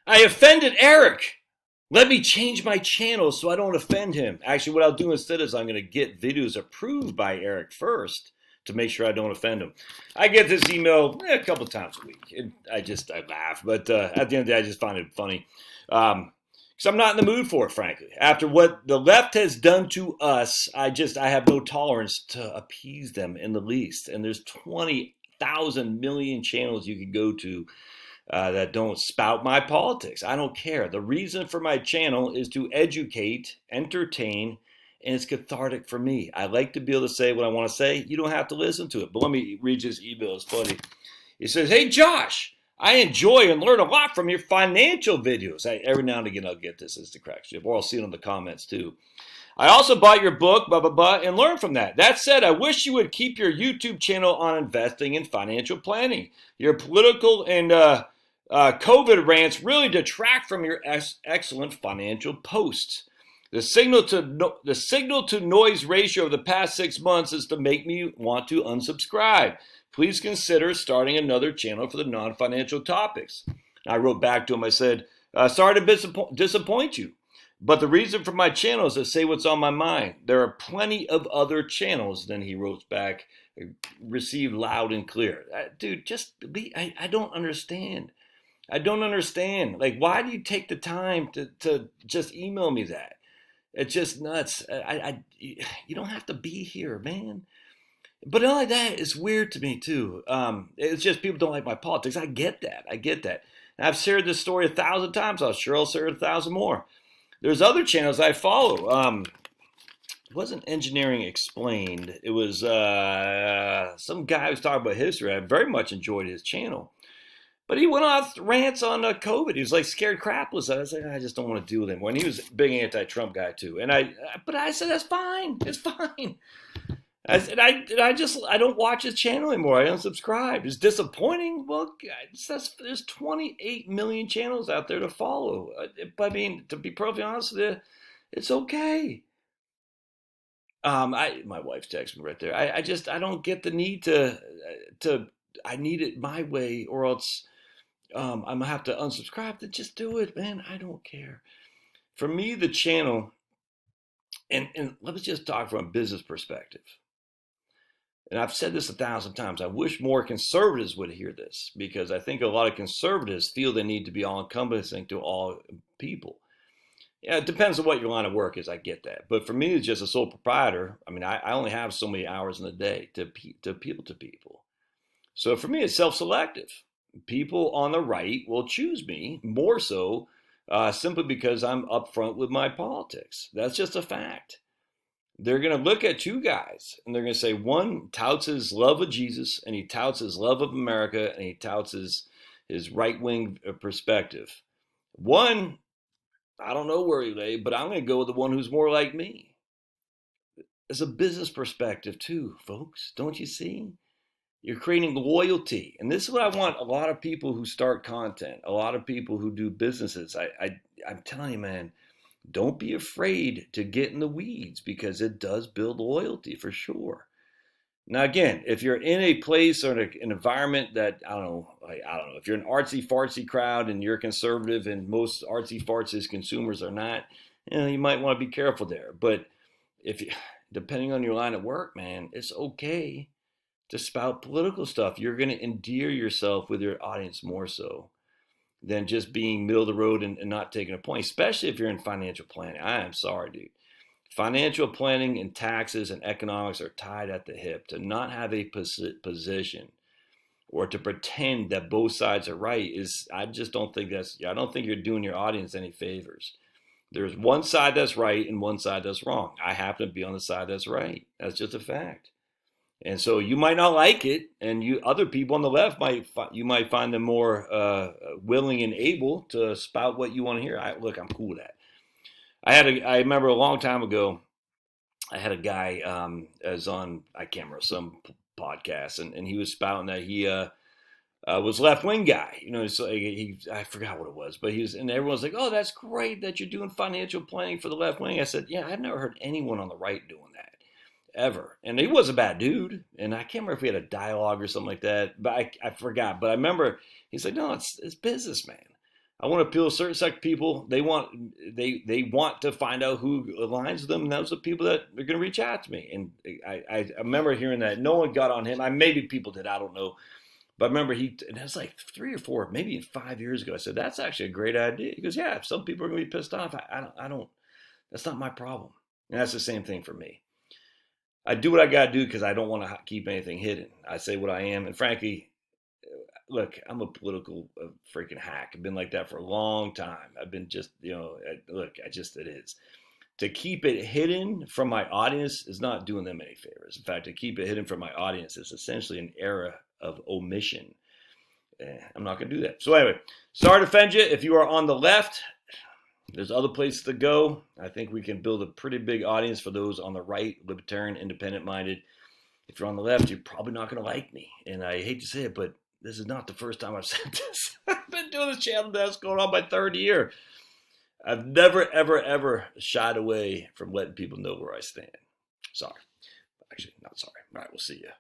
I offended Eric. Let me change my channel so I don't offend him. Actually, what I'll do instead is I'm going to get videos approved by Eric first to make sure I don't offend him. I get this email a couple times a week. I laugh, but at the end of the day, I just find it funny. Because I'm not in the mood for it, frankly. After what the left has done to us, I have no tolerance to appease them in the least. And there's 20,000 million channels you can go to that don't spout my politics. I don't care. The reason for my channel is to educate, entertain, and it's cathartic for me. I like to be able to say what I want to say. You don't have to listen to it. But let me read his email. It's funny. He says, "Hey, Josh, I enjoy and learn a lot from your financial videos." Every now and again, I'll get this as the crack ship, or I'll see it in the comments too. "I also bought your book, blah, blah, blah, and learned from that. That said, I wish you would keep your YouTube channel on investing and financial planning. Your political and COVID rants really detract from your excellent financial posts. The signal to noise ratio of the past 6 months is to make me want to unsubscribe. Please consider starting another channel for the non-financial topics." I wrote back to him. I said, "Sorry to disappoint you, but the reason for my channel is to say what's on my mind. There are plenty of other channels." Then he wrote back, "Received loud and clear." Dude, I don't understand. I don't understand. Like, why do you take the time to just email me that? It's just nuts. You don't have to be here, man. But not only that, it's weird to me too. It's just people don't like my politics. I get that. And I've shared this story 1,000 times. I'm sure I'll share it 1,000 more. There's other channels I follow. It wasn't Engineering Explained. It was some guy who was talking about history. I very much enjoyed his channel. But he went off rants on COVID. He was like scared crapless. I was like, I just don't want to deal with him. When he was a big anti-Trump guy too. But I said, that's fine. It's fine. I said, I don't watch his channel anymore. I unsubscribed. It's disappointing. Well, there's 28 million channels out there to follow. But I mean, to be perfectly honest with you, it's okay. My wife's texting me right there. I don't get the need to. I need it my way, or else I'm gonna have to unsubscribe. To just do it, man. I don't care. For me, the channel, and let's just talk from a business perspective. And I've said this 1,000 times. I wish more conservatives would hear this, because I think a lot of conservatives feel they need to be all encompassing to all people. Yeah, it depends on what your line of work is. I get that. But for me, as just a sole proprietor, I mean, I only have so many hours in the day to appeal to people. So for me, it's self-selective. People on the right will choose me more so simply because I'm upfront with my politics. That's just a fact. They're going to look at two guys and they're going to say, one touts his love of Jesus and he touts his love of America and he touts his right-wing perspective. One, I don't know where he lay, but I'm going to go with the one who's more like me. It's a business perspective too, folks. Don't you see? You're creating loyalty. And this is what I want a lot of people who start content, a lot of people who do businesses. I'm telling you, man, don't be afraid to get in the weeds, because it does build loyalty for sure. Now, again, if you're in a place or an environment that, I don't know, if you're an artsy fartsy crowd and you're conservative and most artsy fartsy consumers are not, you might want to be careful there. But depending on your line of work, man, it's okay to spout political stuff. You're going to endear yourself with your audience more so than just being middle of the road and not taking a point, especially if you're in financial planning. I am sorry, dude. Financial planning and taxes and economics are tied at the hip. To not have a position or to pretend that both sides are right I don't think you're doing your audience any favors. There's one side that's right and one side that's wrong. I happen to be on the side that's right. That's just a fact. And so you might not like it, and other people on the left might find them more willing and able to spout what you want to hear. Look, I'm cool with that. I remember a long time ago, I had a guy as on, I can't remember, some podcast, and he was spouting that he was left wing guy. So I forgot what it was, but and everyone's like, "Oh, that's great that you're doing financial planning for the left wing." I said, "Yeah, I've never heard anyone on the right doing that. Ever." And he was a bad dude, and I can't remember if we had a dialogue or something like that, but I forgot. But I remember he's like, "No, it's business, man. I want to appeal to a certain sect of people. They want to find out who aligns with them, and those are the people that are going to reach out to me. And I remember hearing that. No one got on him. Maybe people did. I don't know. But I remember and that's like 3 or 4, maybe 5 years ago. I said, that's actually a great idea. He goes, yeah, if some people are going to be pissed off, I don't, that's not my problem. And that's the same thing for me. I do what I got to do because I don't want to keep anything hidden. I say what I am. And frankly, look, I'm a political freaking hack. I've been like that for a long time. I've been just, it is. To keep it hidden from my audience is not doing them any favors. In fact, to keep it hidden from my audience is essentially an era of omission. I'm not going to do that. So anyway, sorry to offend you. If you are on the left, there's other places to go. I think we can build a pretty big audience for those on the right, libertarian, independent-minded. If you're on the left, you're probably not going to like me. And I hate to say it, but this is not the first time I've said this. I've been doing this channel that's going on my 3rd year. I've never, ever, ever shied away from letting people know where I stand. Sorry. Actually, not sorry. All right, we'll see you.